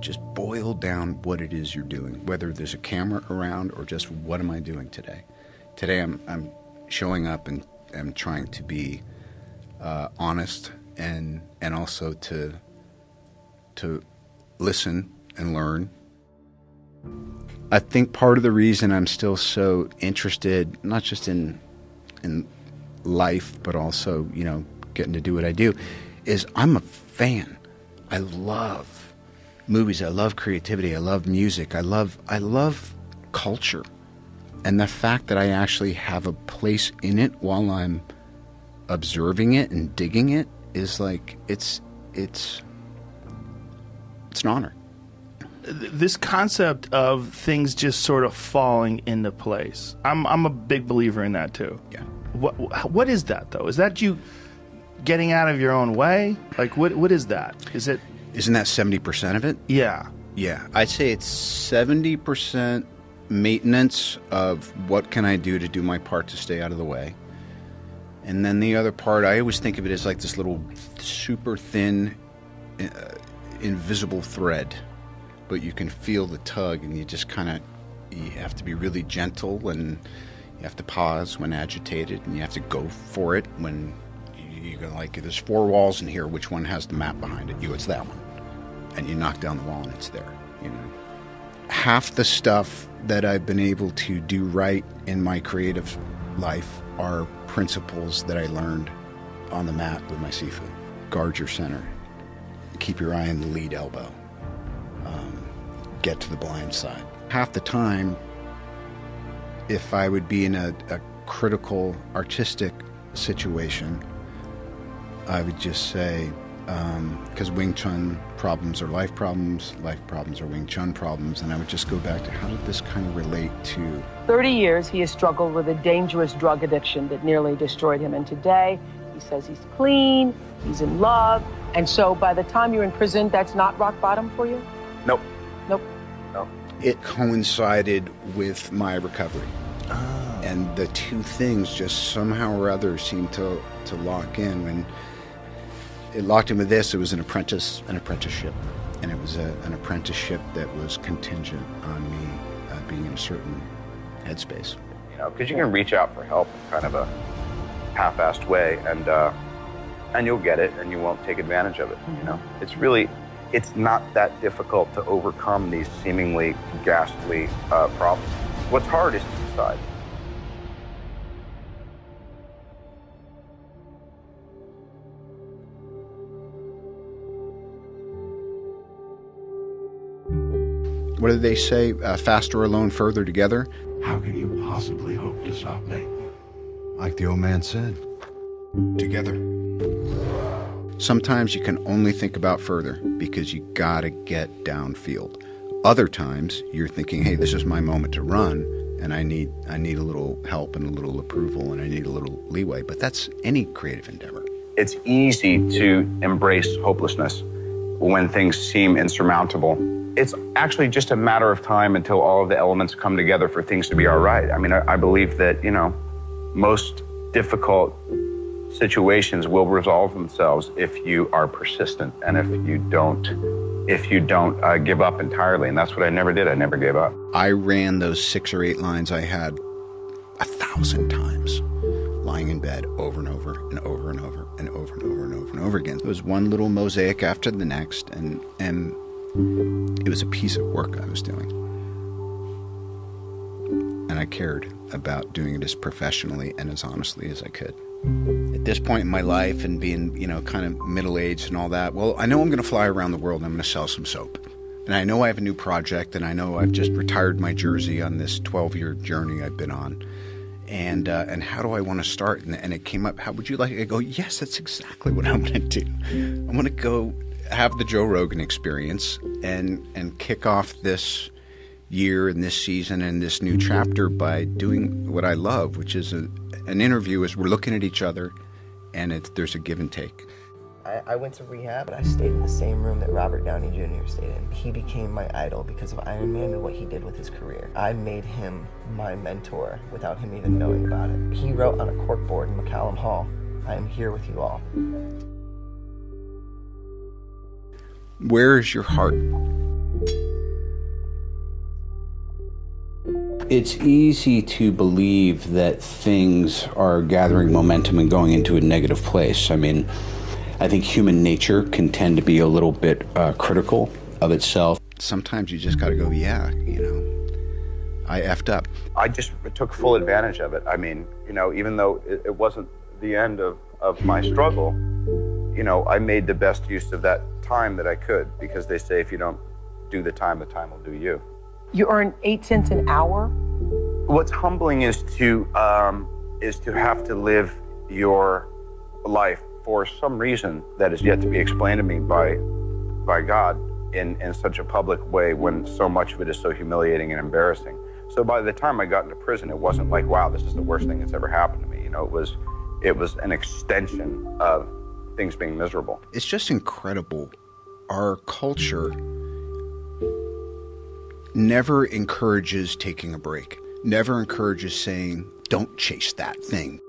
just boil down what it is you're doing, whether there's a camera around or just what am I doing today. Today I'm showing up and I'm trying to be honest and also to listen and learn. I think part of the reason I'm still so interested, not just in life, but also, you know, getting to do what I do, is I'm a fan. I love movies. I love creativity. I love music. I love culture. And the fact that I actually have a place in it while I'm observing it and digging it is like, it's an honor. This concept of things just sort of falling into place. I'm a big believer in that too. Yeah. What is that though? Is that you getting out of your own way? Like what is that? Isn't that 70% of it? Yeah. Yeah. I'd say it's 70% maintenance of what can I do to do my part to stay out of the way. And then the other part, I always think of it as like this little super thin, invisible thread. But you can feel the tug, and you just you have to be really gentle, and you have to pause when agitated, and you have to go for it when you're like, there's 4 walls in here, which one has the map behind it? It's that one. And you knock down the wall and it's there, you know. Half the stuff that I've been able to do right in my creative life are principles that I learned on the mat with my seafood. Guard your center. Keep your eye on the lead elbow. Get to the blind side. Half the time, if I would be in a critical artistic situation, I would just say, because Wing Chun problems are life problems are Wing Chun problems, and I would just go back to how did this kind of relate to... 30 years he has struggled with a dangerous drug addiction that nearly destroyed him, and today he says he's clean, he's in love, and so by the time you're in prison, that's not rock bottom for you? Nope. Nope. No. It coincided with my recovery. Oh. And the two things just somehow or other seemed to lock in. When it locked in with this, it was an apprenticeship. And it was an apprenticeship that was contingent on me being in a certain headspace. You know, because you can reach out for help in kind of a half-assed way, and you'll get it, and you won't take advantage of it, you know? It's not that difficult to overcome these seemingly ghastly problems. What's hard is to decide. What do they say? Faster alone, further together? How can you possibly hope to stop me? Like the old man said, together. Sometimes you can only think about further because you gotta get downfield. Other times you're thinking, hey, this is my moment to run, and I need a little help and a little approval, and I need a little leeway. But that's any creative endeavor. It's easy to embrace hopelessness when things seem insurmountable. It's actually just a matter of time until all of the elements come together for things to be all right. I mean, I believe that, you know, most difficult situations will resolve themselves if you are persistent and if you don't give up entirely. And that's what I never did. I never gave up. I ran those 6 or 8 lines I had 1,000 times, lying in bed over and over and over and over and over and over and over and over again. It was one little mosaic after the next, and it was a piece of work I was doing. And I cared about doing it as professionally and as honestly as I could. At this point in my life and being, you know, kind of middle-aged and all that, well, I know I'm going to fly around the world and I'm going to sell some soap. And I know I have a new project, and I know I've just retired my jersey on this 12-year journey I've been on. And how do I want to start? And it came up, how would you like it? I go, yes, that's exactly what I'm going to do. I'm going to go have the Joe Rogan experience and kick off this year and this season and this new chapter by doing what I love, which is an interview as we're looking at each other, and there's a give and take. I went to rehab, but I stayed in the same room that Robert Downey Jr. stayed in. He became my idol because of Iron Man and what he did with his career. I made him my mentor without him even knowing about it. He wrote on a corkboard in McCallum Hall, "I am here with you all." Where is your heart? It's easy to believe that things are gathering momentum and going into a negative place. I mean, I think human nature can tend to be a little bit critical of itself. Sometimes you just got to go, yeah, I effed up. I just took full advantage of it. I mean, even though it wasn't the end of my struggle, I made the best use of that time that I could, because they say if you don't do the time will do you. You earn 8 cents an hour? What's humbling is to have to live your life for some reason that is yet to be explained to me by God in such a public way, when so much of it is so humiliating and embarrassing. So by the time I got into prison, it wasn't like, wow, this is the worst thing that's ever happened to me. It was an extension of things being miserable. It's just incredible. Our culture never encourages taking a break, never encourages saying, don't chase that thing.